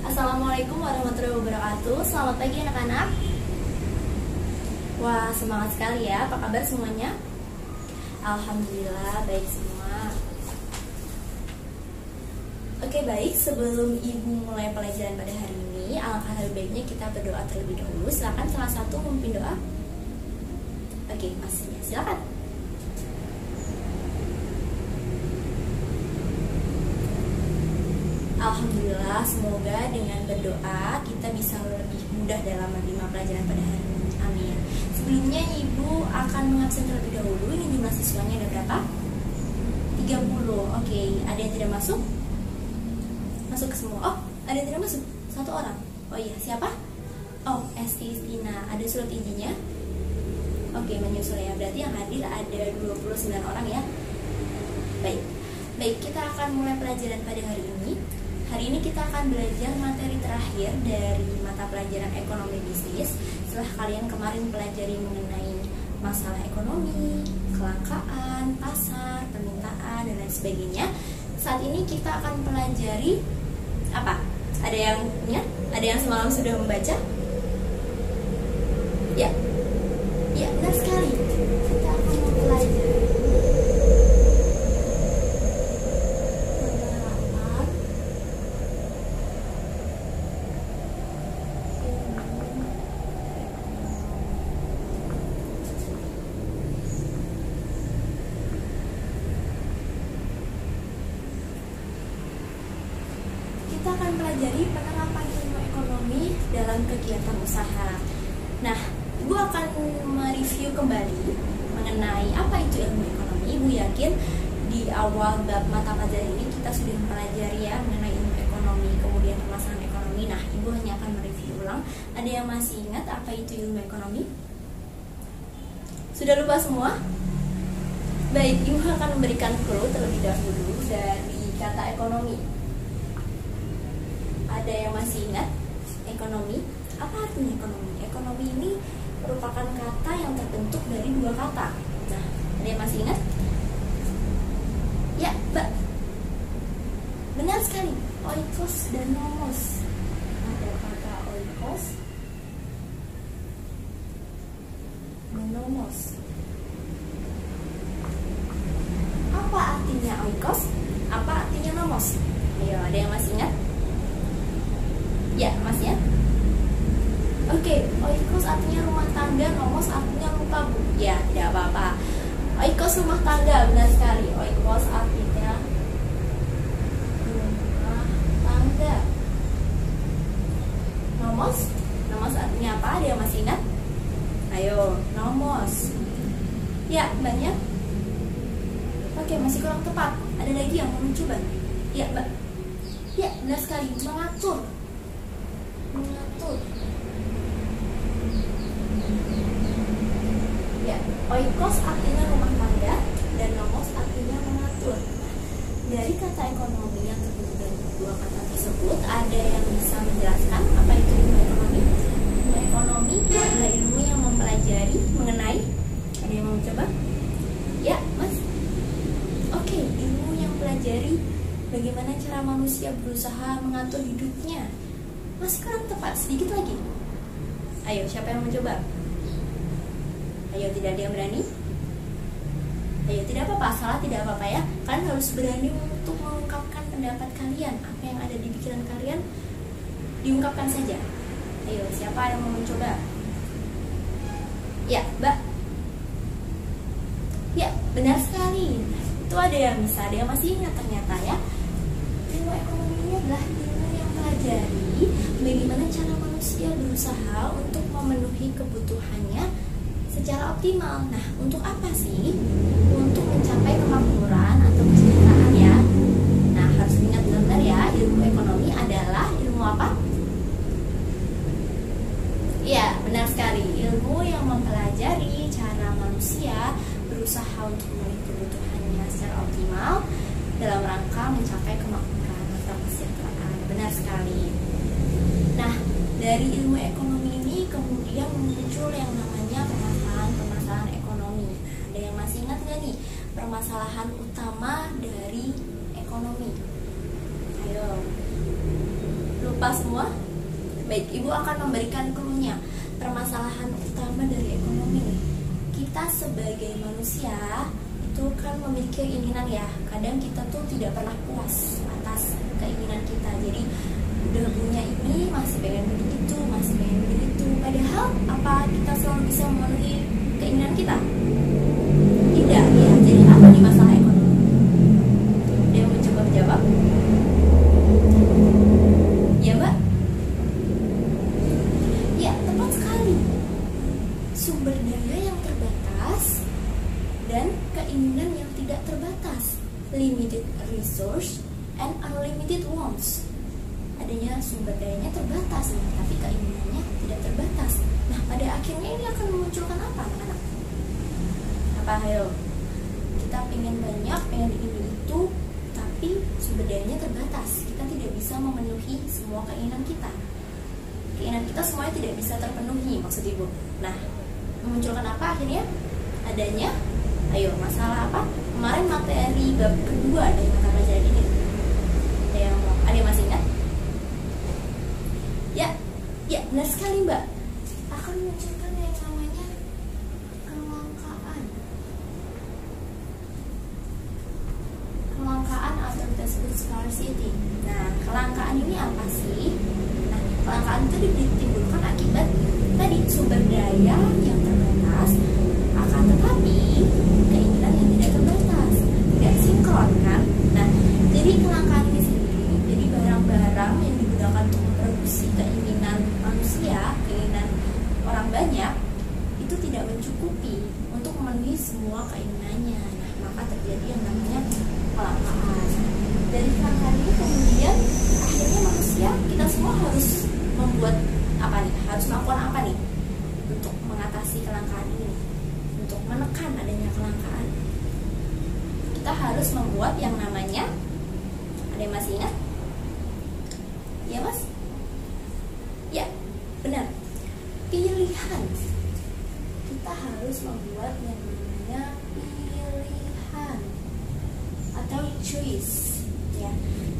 Assalamualaikum warahmatullahi wabarakatuh. Selamat pagi anak-anak. Wah, semangat sekali ya. Apa kabar semuanya? Alhamdulillah baik semua. Oke, baik. Sebelum Ibu mulai pelajaran pada hari ini, alangkah lebih baiknya kita berdoa terlebih dahulu. Silakan salah satu memimpin doa. Oke, masnya silakan. Alhamdulillah, semoga dengan berdoa kita bisa lebih mudah dalam menerima pelajaran pada hari ini. Amin. Sebelumnya Ibu akan mengabsen terlebih dahulu. Ini jumlah siswanya ada berapa? 30. Oke, ada yang tidak masuk? Masuk ke semua. Oh, ada yang tidak masuk? Satu orang. Oh iya, siapa? Oh, Esti Istina. Ada surat izinnya? Oke, menyusul ya. Berarti yang hadir ada 29 orang ya. Baik. Baik, kita akan mulai pelajaran pada hari ini. Hari ini kita akan belajar materi terakhir dari mata pelajaran ekonomi bisnis. Setelah kalian kemarin pelajari mengenai masalah ekonomi, kelangkaan, pasar, permintaan, dan lain sebagainya. Saat ini kita akan pelajari apa? Ada yang ingat? Ada yang semalam sudah membaca? Ya, ya benar sekali. Kita akan mempelajari penerapan ilmu ekonomi dalam kegiatan usaha. Nah, Ibu akan mereview kembali mengenai apa itu ilmu ekonomi. Ibu yakin di awal bab mata pelajaran ini kita sudah mempelajari ya mengenai ilmu ekonomi, kemudian permasalahan ekonomi. Nah, Ibu hanya akan mereview ulang. Ada yang masih ingat apa itu ilmu ekonomi? Sudah lupa semua? Baik, Ibu akan memberikan clue terlebih dahulu dari kata ekonomi. Ada yang masih ingat ekonomi? Apa artinya ekonomi? Ekonomi ini merupakan kata yang terbentuk dari dua kata. Nah, ada yang masih ingat? Ya, Mbak. Benar sekali. Oikos dan nomos. Ada kata oikos dan nomos. Apa artinya oikos? Apa artinya nomos? Ayo, ada yang masih ingat? Ya, Mas ya. Oke, oikos artinya rumah tangga, nomos artinya lupa Bu. Ya, tidak apa-apa. Oikos rumah tangga, benar sekali. Oikos artinya rumah tangga. Nomos, nomos artinya apa? Ada yang masih ingat? Ayo, nomos. Ya, banyak. Oke, masih kurang tepat. Ada lagi yang mau mencoba? Ya, Mbak. Ya, benar sekali. Mengatur. Mengatur. Ya, oikos artinya rumah tangga dan nomos artinya mengatur. Dari kata ekonomi yang terbentuk dari dua kata tersebut, ada yang bisa menjelaskan apa itu ilmu ekonomi? Ilmu ekonomi adalah ilmu yang mempelajari mengenai. Ada yang mau coba? Ya, Mas. Oke, ilmu yang mempelajari bagaimana cara manusia berusaha mengatur hidupnya. Masih kurang tepat, sedikit lagi. Ayo, siapa yang mencoba? Ayo, tidak ada yang berani? Ayo, tidak apa-apa, salah tidak apa-apa ya. Kalian harus berani untuk mengungkapkan pendapat kalian. Apa yang ada di pikiran kalian, diungkapkan saja. Ayo, siapa yang mau mencoba? Ya, Mbak. Ya, benar sekali. Itu ada yang bisa, ada yang masih ingat ternyata ya. Ilmu ekonomi ini adalah ilmu yang mempelajari bagaimana cara manusia berusaha untuk memenuhi kebutuhannya secara optimal. Nah, untuk apa sih? Untuk mencapai kemakmuran atau kesejahteraan ya. Nah, harus ingat benar ya, ilmu ekonomi adalah ilmu apa? Ya, benar sekali. Ilmu yang mempelajari cara manusia berusaha untuk memenuhi kebutuhannya secara optimal dalam rangka mencapai kemakmuran atau kesejahteraan. Benar sekali. Nah, dari ilmu ekonomi ini kemudian muncul yang namanya permasalahan-permasalahan ekonomi. Nah, ada yang masih ingat nggak nggak nih permasalahan utama dari ekonomi? Ayo, lupa semua? Baik, Ibu akan memberikan clue-nya. Permasalahan utama dari ekonomi nih, kita sebagai manusia itu kan memiliki keinginan ya. Kadang kita tuh tidak pernah puas atas keinginan kita. Jadi udah punya ini masih pengen begitu, masih pengen begitu. Padahal apa kita selalu bisa memenuhi keinginan kita? Tidak ya. Jadi apa nih masalah ekonomi? Ada yang mencoba menjawab? Ya Mbak? Ya, tepat sekali. Sumber daya yang terbatas dan keinginan yang tidak terbatas. Limited resource and unlimited wants. Adanya sumber dayanya terbatas nih, tapi keinginannya tidak terbatas. Nah, pada akhirnya ini akan memunculkan apa anak-anak? Apa ayo? Kita pengen banyak, pengen ini itu, tapi sumber dayanya terbatas. Kita tidak bisa memenuhi semua keinginan kita. Keinginan kita semuanya tidak bisa terpenuhi, maksud Ibu. Nah, memunculkan apa akhirnya? Adanya, ayo, masalah apa? Kemarin materi bab kedua dari mata pelajaran ini. Ada yang masih ingat? Ya, benar sekali Mbak. Akan memunculkan yang namanya kelangkaan. Kelangkaan atau kita sebut scarcity. Nah, kelangkaan ini apa sih? Nah, kelangkaan itu ditimbulkan akibat tadi sumber daya yang terbatas, akan tetapi keinginan yang tidak terbatas, tidak sinkron kan? Nah, jadi kelangkaan ini sendiri, jadi barang-barang yang digunakan untuk memproduksi keinginan manusia, keinginan orang banyak, itu tidak mencukupi untuk memenuhi semua keinginannya. Nah, maka terjadi yang namanya kelangkaan. Dari kelangkaan ini kemudian akhirnya manusia, kita semua harus membuat apa nih? Harus melakukan apa nih untuk mengatasi kelangkaan ini? Untuk menekan adanya kelangkaan, kita harus membuat yang namanya, ada yang masih ingat? Ya Mas? Ya, benar. Pilihan. Kita harus membuat yang namanya pilihan atau choice. Ya,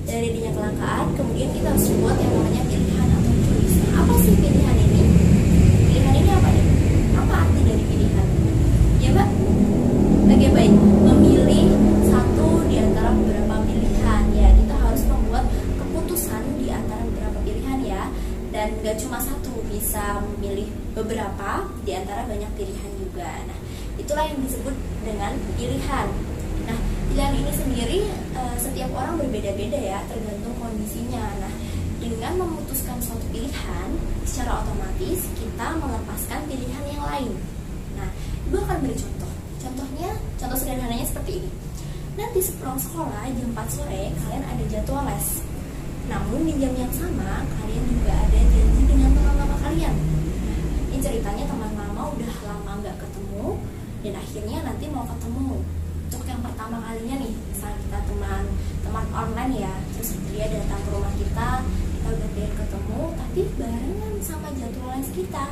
dari adanya kelangkaan, kemudian kita harus membuat yang namanya pilihan atau choice. Nah, apa sih pilihan ini? Pilihan ini apa nih? Apa arti dari pilihan? Ya Mbak? Oke, baik. Memilih satu di antara beberapa pilihan. Ya, kita harus membuat keputusan di antara beberapa pilihan ya. Dan gak cuma satu, bisa memilih beberapa di antara banyak pilihan juga. Nah, itulah yang disebut dengan pilihan. Nah, pilihan ini sendiri setiap orang berbeda-beda ya, tergantung kondisinya. Nah, dengan memutuskan suatu pilihan, secara otomatis kita melepaskan pilihan yang lain. Nah, Ibu akan beri contoh. Contoh sederhananya seperti ini. Nanti sepulang sekolah jam 4 sore kalian ada jadwal les. Namun di jam yang sama kalian juga ada janji dengan teman lama kalian. Ini ceritanya teman lama udah lama nggak ketemu dan akhirnya nanti mau ketemu. Untuk yang pertama kalinya nih, misalnya kita teman online ya, terus dia datang ke rumah kita udah pengen ketemu, tapi barengan sama jadwal les kita.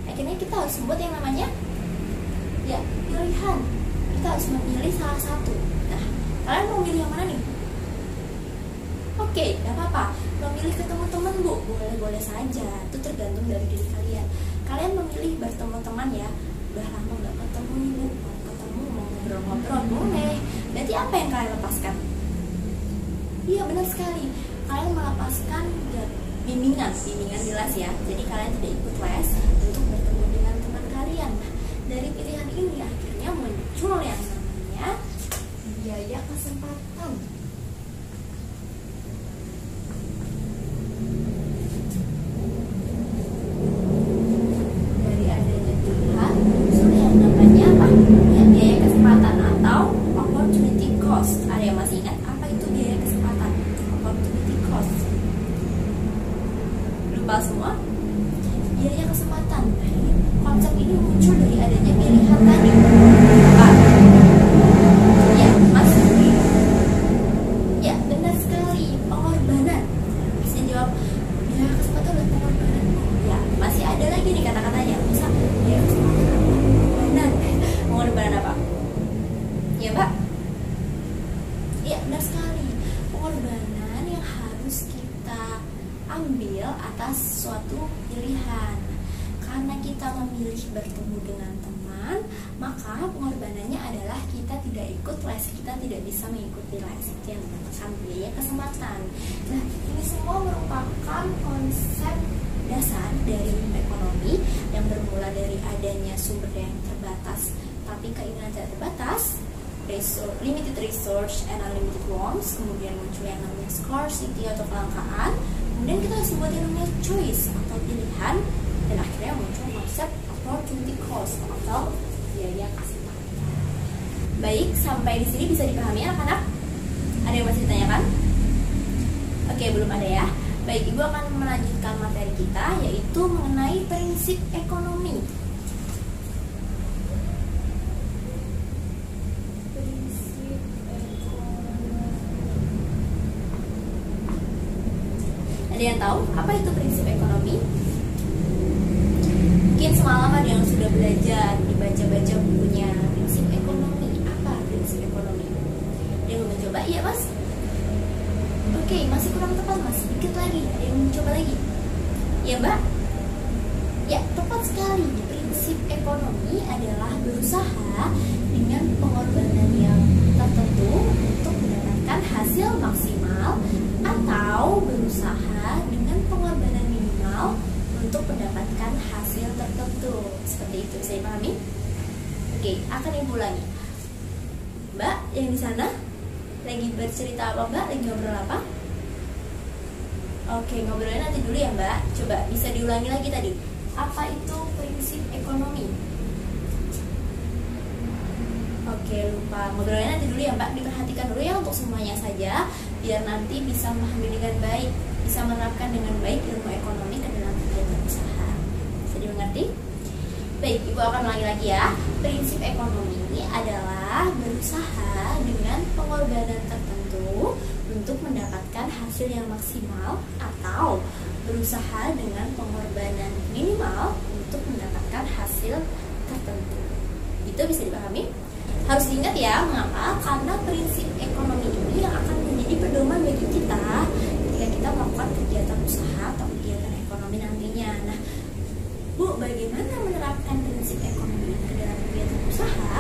Akhirnya kita harus membuat yang namanya ya pilihan. Kita harus memilih salah satu. Nah, kalian mau milih yang mana nih? Oke, gak apa-apa. Memilih ketemu teman Bu, boleh-boleh saja. Itu tergantung dari diri kalian. Kalian memilih bertemu teman ya. Udah lama gak ketemu nih Bu, mau ketemu, mau ngobrol-ngobrol, boleh. Berarti apa yang kalian lepaskan? Iya, benar sekali. Kalian melepaskan bimbingan di les ya. Jadi kalian tidak ikut les untuk bertemu dengan teman kalian. Nah, dari pilihan ini akhirnya muncul yang namanya biaya kesempatan. Dari adanya pilihan muncul yang namanya apa? Ya, biaya kesempatan atau opportunity cost. Ada yang masih ingat apa itu biaya kesempatan? Opportunity cost. Lupa semua? Biaya kesempatan. Nah, konsep ini muncul dari adanya pilihan tadi. Apa? Ya, Mas. Ya Mbak? Iya, benar sekali. Pengorbanan yang harus kita ambil atas suatu pilihan. Karena kita memilih bertemu dengan teman, maka pengorbanannya adalah kita tidak ikut les, kita tidak bisa mengikuti les, itu yang mendapatkan biaya kesempatan. Nah, ini semua merupakan konsep dasar dari ekonomi yang bermula dari adanya sumber daya yang terbatas, tapi keinginan tidak terbatas, limited resource and unlimited wants, kemudian muncul yang namanya scarcity atau kelangkaan, kemudian kita harus membuat yang namanya choice atau pilihan, dan akhirnya muncul konsep opportunity cost atau biaya kesempatan. Baik, sampai di sini bisa dipahami anak-anak? Ada yang masih ditanyakan? Oke, belum ada ya. Baik, Ibu akan melanjutkan materi kita, yaitu mengenai prinsip ekonomi. Ada yang tahu apa itu prinsip ekonomi? Mungkin semalam ada yang sudah belajar, dibaca-baca bukunya prinsip ekonomi. Apa prinsip ekonomi? Ada yang mau mencoba? Iya Mas? Oke, masih kurang tepat Mas, sedikit lagi. Ada yang mencoba lagi? Ya Mbak? Ya, tepat sekali. Prinsip ekonomi adalah berusaha dengan pengorbanan yang tertentu untuk mendapatkan hasil maksimal, atau berusaha dengan pengorbanan minimal untuk mendapatkan hasil tertentu. Seperti itu, bisa dipahami? Oke, akan Ibu ulangi. Mbak, yang di sana lagi bercerita apa Mbak? Lagi ngobrol apa? Oke, ngobrolnya nanti dulu ya Mbak. Coba bisa diulangi lagi tadi. Apa itu prinsip ekonomi? Oke, lupa. Ngobrolnya nanti dulu ya Mbak. Diperhatikan dulu ya untuk semuanya saja, biar nanti bisa memahami dengan baik, bisa menerapkan dengan baik ilmu ekonomi ke dalam kegiatan usaha. Bisa dimengerti? Baik, Ibu akan ulangi lagi ya. Prinsip ekonomi ini adalah berusaha dengan pengorbanan tertentu untuk mendapatkan hasil yang maksimal, atau berusaha dengan pengorbanan minimal untuk mendapatkan hasil tertentu. Itu bisa dipahami? Harus diingat ya, mengapa? Karena prinsip ekonomi ini yang akan menjadi pedoman bagi kita ketika kita melakukan kegiatan usaha atau kegiatan ekonomi nantinya. Nah, Bu, bagaimana menerapkan prinsip ekonomi ke dalam kegiatan usaha?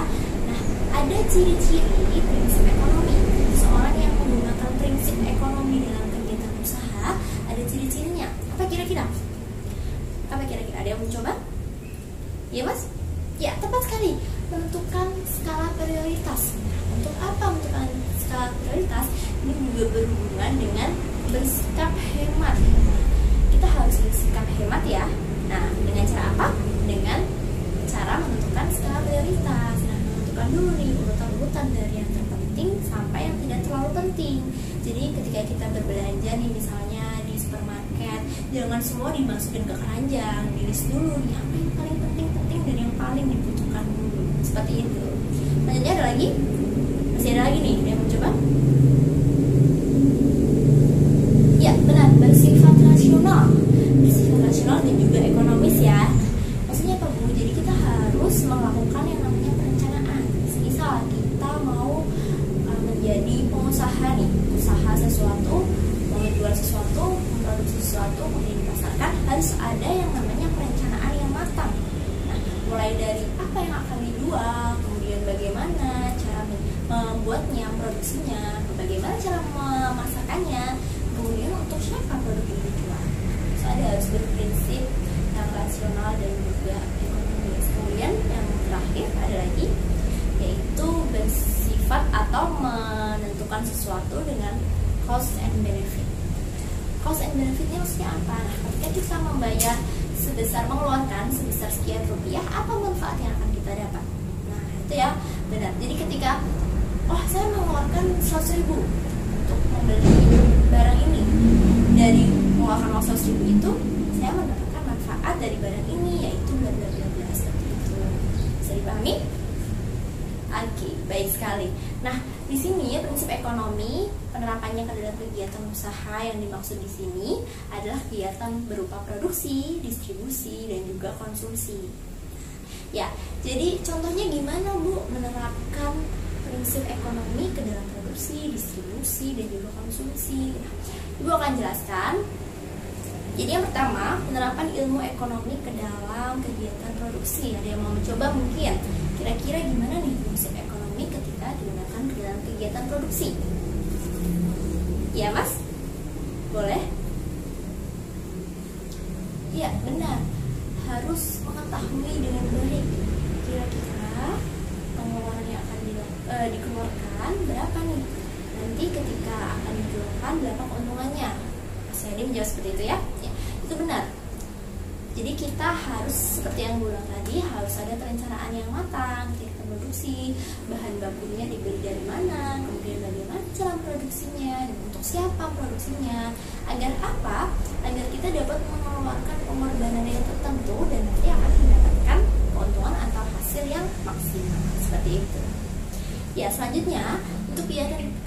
Nah, ada ciri-ciri prinsip ekonomi. Seorang yang menggunakan prinsip ekonomi dalam kegiatan usaha, ada ciri-cirinya. Apa kira-kira? Apa kira-kira? Ada yang mencoba? Ya Mas? Ya, tepat sekali. Menentukan skala prioritas. Nah, untuk apa menentukan skala prioritas? Ini juga berhubungan dengan bersikap hemat. Kita harus bersikap hemat ya. Nah, dengan cara apa? Dengan cara menentukan skala prioritas. Nah, menentukan dulu nih urutan-urutan dari yang terpenting sampai yang tidak terlalu penting. Jadi ketika kita berbelanja nih, misalnya di supermarket, jangan semua dimasukin ke keranjang, di-list dulu nih apa yang paling penting dan yang paling dibutuhkan dulu. Seperti itu. Selanjutnya ada lagi? Masih ada lagi nih, yang mencoba? Ya, benar, bersifat rasional. Bersifat rasional dan juga ekonomis ya. Maksudnya apa Bu? Jadi kita harus melakukan yang namanya perencanaan. Misal kita mau menjadi pengusaha nih, usaha sesuatu, mau menjual sesuatu, memproduksi sesuatu, kemudian dipasarkan, harus ada yang namanya perencanaan yang matang. Nah, mulai dari apa yang akan dijual, kemudian bagaimana cara membuatnya, produksinya, bagaimana cara memasarkannya, kemudian untuk siapa produk ini dijual. So, ada harus berprinsip yang rasional dan juga ekonomis. Kemudian yang terakhir ada lagi, yaitu bersifat atau menentukan sesuatu dengan cost and benefit. Cost and benefit ini maksudnya apa? Nah, ketika kita membayar mengeluarkan sebesar sekian rupiah, apa manfaat yang akan kita dapat? Nah, itu ya, benar. Jadi ketika saya mengeluarkan 100.000 untuk membeli barang ini, dari mengeluarkan uang 100.000 itu, saya mendapatkan manfaat dari barang ini, yaitu bla bla bla bla, seperti itu. Bisa dipahami? Oke, baik sekali. Nah, di sini prinsip ekonomi penerapannya ke dalam kegiatan usaha yang dimaksud di sini adalah kegiatan berupa produksi, distribusi, dan juga konsumsi. Ya, jadi contohnya gimana Bu menerapkan prinsip ekonomi ke dalam produksi, distribusi, dan juga konsumsi. Nah, Ibu akan jelaskan. Jadi yang pertama, penerapan ilmu ekonomi ke dalam kegiatan produksi. Ada yang mau mencoba mungkin? Kira-kira gimana nih prinsip ekonomi ketika digunakan ke dalam kegiatan produksi? Ya Mas? Boleh? Ya, benar. Harus mengetahui dengan baik kira-kira pengeluaran yang akan dikeluarkan berapa nih. Nanti ketika akan dijualkan berapa keuntungannya. Mas Yadi menjawab seperti itu ya? Ya, itu benar. Jadi kita harus seperti yang gue bilang tadi, harus ada perencanaan yang matang ketika produksi, bahan bakunya dibeli dari mana, kemudian bagaimana cara produksinya, dan untuk siapa produksinya, agar apa? Agar kita dapat mengeluarkan pengorbanan yang tertentu dan nanti akan mendapatkan keuntungan atau hasil yang maksimal seperti itu. Ya, selanjutnya untuk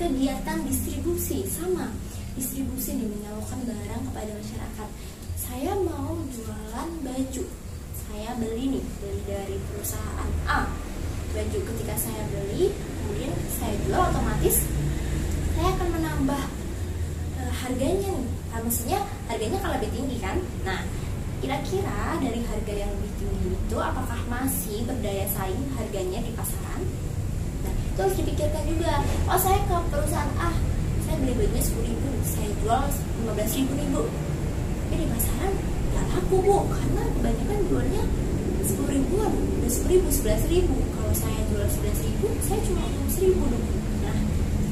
kegiatan distribusi, sama distribusi nih, menyalurkan barang kepada masyarakat. Saya mau jualan baju, saya beli dari perusahaan A baju. Ketika saya beli, kemudian saya jual, otomatis saya akan menambah harganya nih. Maksudnya harganya akan lebih tinggi kan. Nah, kira-kira dari harga yang lebih tinggi itu apakah masih berdaya saing harganya di pasaran? Nah, itu harus dipikirkan juga. Oh, saya ke perusahaan A, saya beli bajunya 10.000, saya jual 15.000 nih Bu. Tapi di pasaran nggak laku Bu, karena kebanyakan jualnya 10 ribuan, udah 10.000, 11.000. Kalau saya jual 11.000, saya cuma untung 1.000 dong. Nah,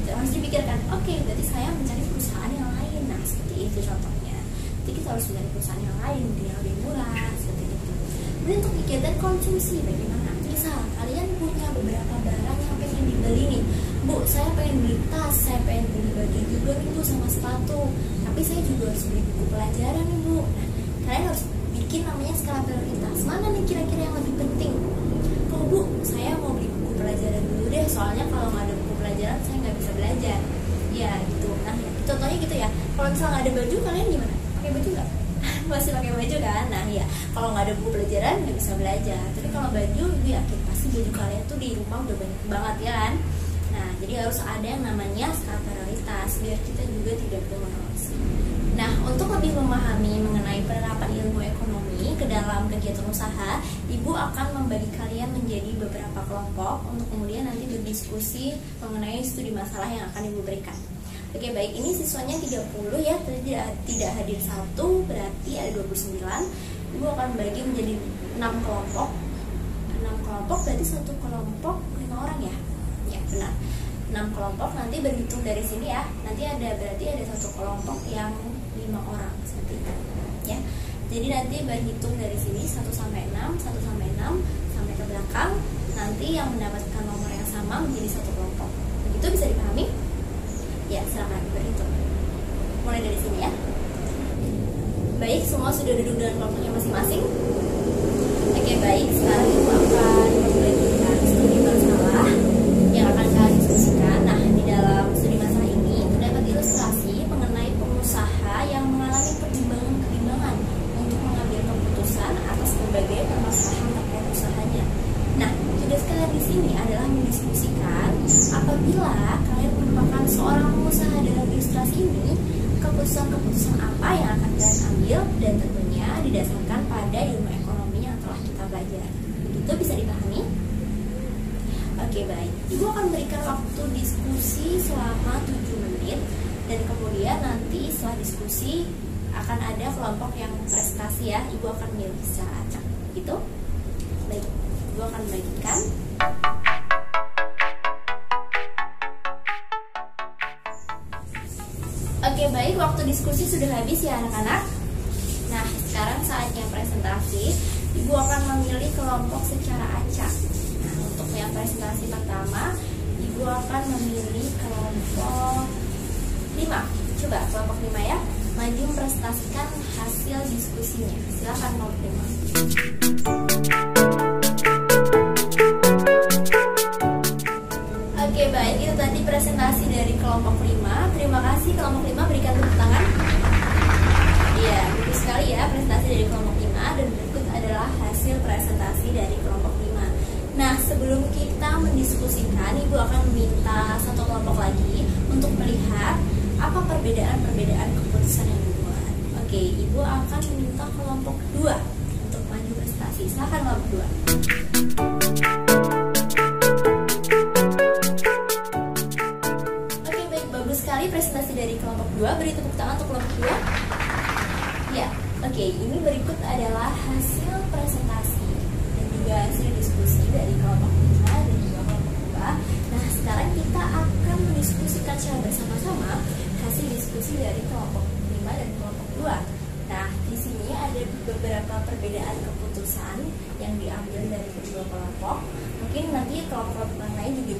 itu harus dipikirkan. Oke, berarti saya mencari perusahaan yang lain. Nah, seperti itu contohnya. Jadi kita harus mencari perusahaan yang lain yang lebih murah, seperti itu. Kemudian untuk kegiatan konsumsi, bagaimana? Misal kalian punya beberapa barang yang pengen dibeli nih, Bu, saya pengen beli tas, saya pengen beli baju juga nih Bu, sama sepatu. Tapi saya juga harus beli buku pelajaran nih Bu. Nah, kalian harus bikin namanya skala prioritas. Mana nih kira-kira yang lebih penting? Oh Bu, saya mau beli buku pelajaran dulu deh, soalnya kalau nggak ada buku pelajaran saya nggak bisa belajar. Ya gitu. Nah, contohnya gitu ya. Kalau misalnya nggak ada baju, kalian gimana? Pakai baju nggak? Masih pakai baju kan? Nah ya, kalau nggak ada buku pelajaran nggak bisa belajar. Tapi kalau baju, gue yakin pasti baju kalian tuh di rumah udah banyak banget ya kan? Nah, jadi harus ada yang namanya skala prioritas biar kita juga tidak bermonoton. Nah, untuk lebih memahami mengenai penerapan ilmu ekonomi ke dalam kegiatan usaha, Ibu akan membagi kalian menjadi beberapa kelompok untuk kemudian nanti berdiskusi mengenai studi masalah yang akan Ibu berikan. Oke, baik, ini siswanya 30 ya, tidak hadir 1, berarti ada 29. Ibu akan bagi menjadi 6 kelompok. 6 kelompok berarti satu kelompok 5 orang ya? Ya, benar. 6 kelompok, nanti berhitung dari sini ya. Nanti berarti ada satu kelompok yang 5 orang seperti itu ya. Jadi nanti berhitung dari sini 1 sampai 6, 1 sampai 6 sampai ke belakang. Nanti yang mendapatkan nomor yang sama menjadi satu kelompok. Begitu bisa dipahami? Ya, silakan berhitung. Mulai dari sini ya. Baik, semua sudah duduk dengan kelompoknya masing-masing. Oke, baik. Sekarang Ibu akan membagikan studi masalah yang akan kalian diskusikan. Nah, di dalam studi masalah ini terdapat ilustrasi mengenai pengusaha yang mengalami pertimbangan-pertimbangan untuk mengambil keputusan atas berbagai permasalahan terkait usahanya. Nah, tugas kalian di sini adalah mendiskusikan apabila kalian merupakan seorang pengusaha dalam ilustrasi ini, keputusan-keputusan apa yang akan kalian ambil, dan tentunya didasarkan pada ilmu ekonomi yang telah kita belajar. Begitu bisa dipahami? Oke, baik. Ibu akan berikan waktu diskusi selama 7 menit, dan kemudian nanti setelah diskusi akan ada kelompok yang prestasi ya. Ibu akan milih secara acak. Gitu? Baik, Ibu akan bagikan. Oke, baik, waktu diskusi sudah habis ya anak-anak. Nah, sekarang saatnya presentasi. Ibu akan memilih kelompok secara acak. Nah, untuk yang presentasi pertama, Ibu akan memilih kelompok 5. Coba kelompok 5 ya, maju mempresentasikan hasil diskusinya. Silakan kelompok 5. Oke, baik, itu tadi presentasi dari kelompok 5. Terima kasih kelompok 5, berikan tepuk tangan. Iya, bagus sekali ya presentasi dari kelompok 5. Dan berikut adalah hasil presentasi dari kelompok 5. Nah, sebelum kita mendiskusikan, Ibu akan meminta satu kelompok lagi untuk melihat apa perbedaan-perbedaan keputusan yang dibuat. Oke, Ibu akan meminta kelompok 2 untuk maju prestasi. Silakan kelompok 2. Oke, baik, bagus sekali presentasi dari kelompok 2. Beri tepuk tangan untuk kelompok 2. Ya, oke, ini berikut adalah hasil presentasi dan juga hasil diskusi dari kelompok 5 dan juga kelompok 2. Nah, sekarang kita akan mendiskusikan secara bersama-sama hasil diskusi dari kelompok 5 dan kelompok 2. Nah, di sini ada beberapa perbedaan keputusan yang diambil dari kedua kelompok. Mungkin nanti kelompok yang lain juga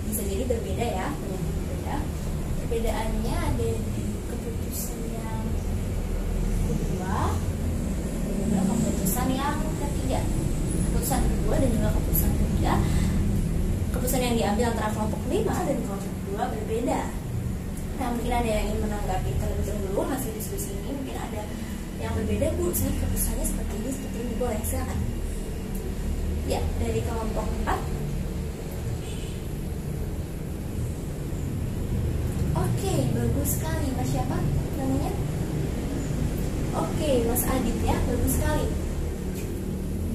bisa jadi berbeda ya, berbeda. Perbedaannya ada di keputusan yang kedua dan juga keputusan yang ketiga. Keputusan kedua dan juga keputusan ketiga, keputusan yang diambil antara kelompok 5 dan kelompok 2 berbeda. Nah, mungkin ada yang ingin menanggapi terlebih dahulu hasil diskusi ini. Mungkin ada yang berbeda, Bu, saya keputusannya seperti ini, boleh, silakan. Ya, dari kelompok 4. Oke, bagus sekali. Mas siapa namanya? Oke, Mas Adit ya, bagus sekali.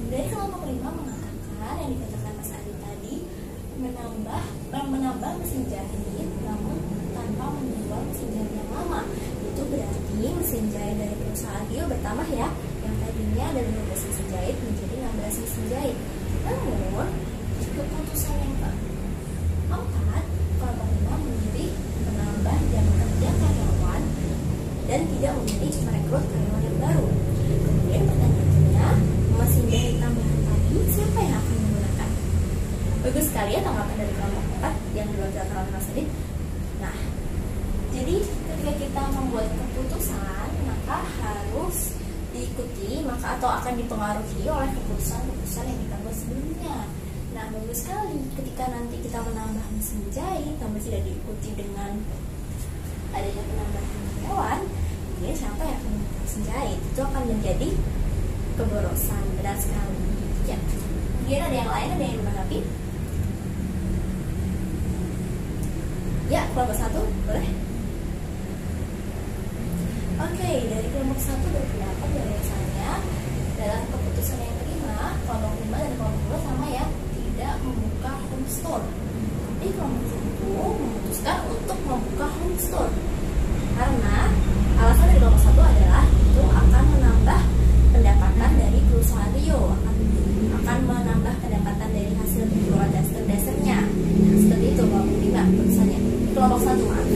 Dari kelompok 5 mengatakan yang dikatakan Mas Adit tadi, menambah mesin jahit namun tanpa menjual mesin jahit yang lama. Itu berarti mesin jahit dari perusahaan Rio bertambah ya, yang tadinya ada 15 mesin jahit menjadi 16 mesin jahit. Namun keputusan yang keempat, kelompok 5 memilih menambah jam kerja karyawan dan tidak memilih merekrut karyawan yang baru. Kemudian pertanyaannya, mesin jahit tambahan tadi siapa yang akan menggunakan? Bagus sekali ya tanggapan dari kelompok 4 yang dilontarkan oleh Mas Adit. Nah, jadi ketika kita membuat keputusan, maka harus diikuti atau akan dipengaruhi oleh keputusan-keputusan yang kita buat sebelumnya. Nah, bagus sekali ketika nanti kita menambah mesin jahit namun tidak diikuti dengan adanya penambahan karyawan, jadi siapa yang akan menggunakan mesin jahit? Itu akan menjadi keborosan. Benar sekali ya. Kemudian ada yang lain, ada yang menanggapi? Ya, kelompok 1 boleh. Oke, dari kelompok 1 berpendapat bahwasanya dalam keputusan yang kelima, kelompok 5 dan kelompok 2 sama ya, tidak membuka home store. Jadi kelompok 1 memutuskan untuk membuka home store karena alasan dari kelompok 1 adalah itu akan menambah pendapatan dari perusahaan Rio, akan menambah pendapatan dari hasil penjualan dasar-dasarnya. Seperti itu kelompok 5 keputusannya. Kelompok 1 maaf.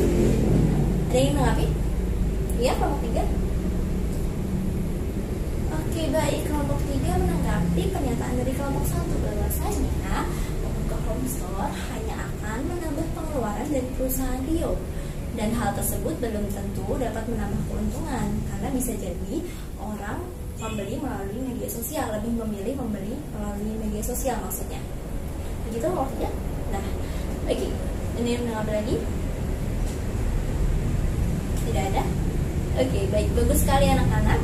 Ada yang menanggapi? Iya, kelompok 3. Oke, baik. Kelompok 3 menanggapi pernyataan dari kelompok 1 bahwasanya membuka home store hanya akan menambah pengeluaran dari perusahaan Rio. Dan hal tersebut belum tentu dapat menambah keuntungan karena bisa jadi orang membeli melalui media sosial, lebih memilih membeli melalui media sosial maksudnya. Begitu maksudnya? Nah, oke. Ini menanggapi lagi? Tidak ada? Oke, baik, bagus sekali anak-anak.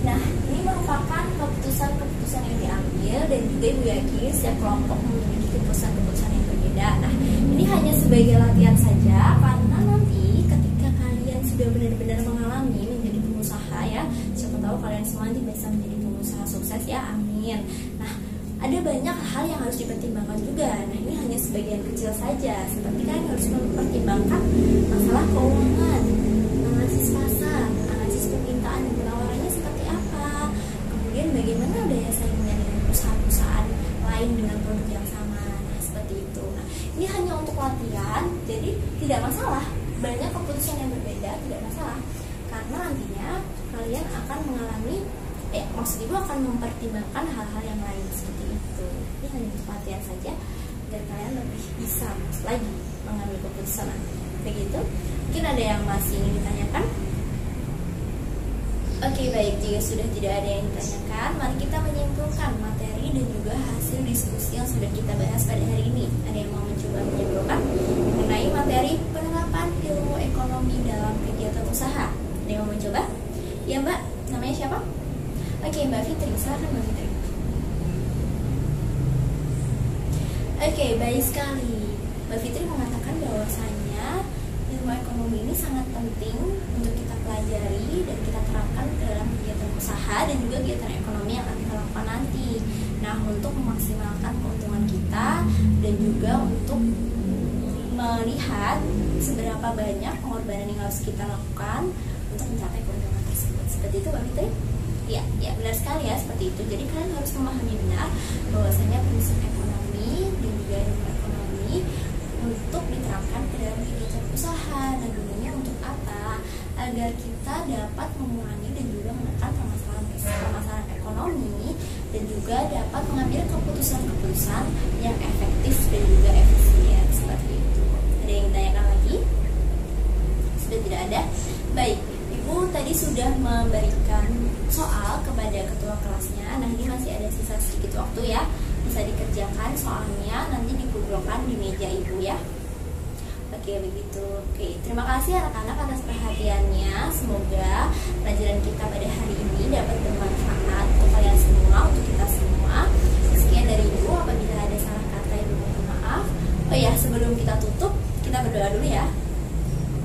Nah, ini merupakan keputusan-keputusan yang diambil dan juga Ibu yakin setiap kelompok memiliki keputusan-keputusan yang berbeda. Nah, ini hanya sebagai latihan saja karena nanti ketika kalian sudah benar-benar mengalami menjadi pengusaha ya, siapa tahu kalian semua nanti bisa menjadi pengusaha sukses ya, amin. Nah, ada banyak hal yang harus dipertimbangkan juga. Nah, ini hanya sebagian kecil saja. Seperti kalian harus mempertimbangkan masalah keuangan, analisis pasar, analisis permintaan dan penawarannya seperti apa. Kemudian bagaimana daya saingnya dengan perusahaan-perusahaan lain dengan produk yang sama. Nah, seperti itu. Nah, ini hanya untuk latihan, jadi tidak masalah. Banyak keputusan yang berbeda, tidak masalah. Karena nantinya kalian akan mengalami maksud Ibu akan mempertimbangkan hal-hal yang lain seperti itu. Ini hanya untuk latihan saja agar kalian lebih bisa lagi mengambil keputusan. Begitu. Mungkin ada yang masih ingin ditanyakan? Oke, baik. Jika sudah tidak ada yang ditanyakan, mari kita menyimpulkan materi dan juga hasil diskusi yang sudah kita bahas pada hari ini. Ada yang mau mencoba menyimpulkan mengenai materi penerapan ilmu ekonomi dalam kegiatan usaha? Ada yang mau mencoba? Ya, Mbak. Namanya siapa? Oke, Mbak Fitri, silakan Mbak Fitri. Oke, baik sekali. Mbak Fitri mengatakan bahwasanya ilmu ekonomi ini sangat penting untuk kita pelajari dan kita terapkan ke dalam kegiatan usaha dan juga kegiatan ekonomi yang akan kita lakukan nanti. Nah, untuk memaksimalkan keuntungan kita dan juga untuk melihat seberapa banyak pengorbanan yang harus kita lakukan untuk mencapai keuntungan tersebut. Seperti itu, Mbak Fitri? Ya, benar sekali ya, seperti itu. Jadi kalian harus memahami benar bahwasanya prinsip ekonomi dan juga ilmu ekonomi untuk diterapkan ke dalam kegiatan usaha. Nah, gunanya untuk apa? Agar kita dapat mengurangi dan juga menekan permasalahan ekonomi dan juga dapat mengambil keputusan-keputusan yang efektif dan juga efisien. Seperti itu. Ada yang ditanyakan lagi? Sudah tidak ada? Baik, Ibu tadi sudah memberikan soal kepada ketua kelasnya. Nah, ini masih ada sisa sedikit waktu ya. Bisa dikerjakan soalnya, nanti dikumpulkan di meja Ibu ya. Oke, begitu. Oke, terima kasih anak-anak atas perhatiannya. Semoga pelajaran kita pada hari ini dapat bermanfaat untuk kalian semua, untuk kita semua. Sekian dari Ibu. Apabila ada salah kata, Ibu mohon maaf. Oh ya, sebelum kita tutup, kita berdoa dulu ya,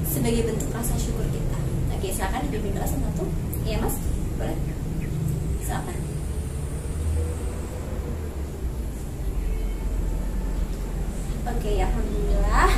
sebagai bentuk rasa syukur kita. Oke, silakan dipimpin doa satu. Iya, Mas? Boleh? Silakan. Oke, alhamdulillah.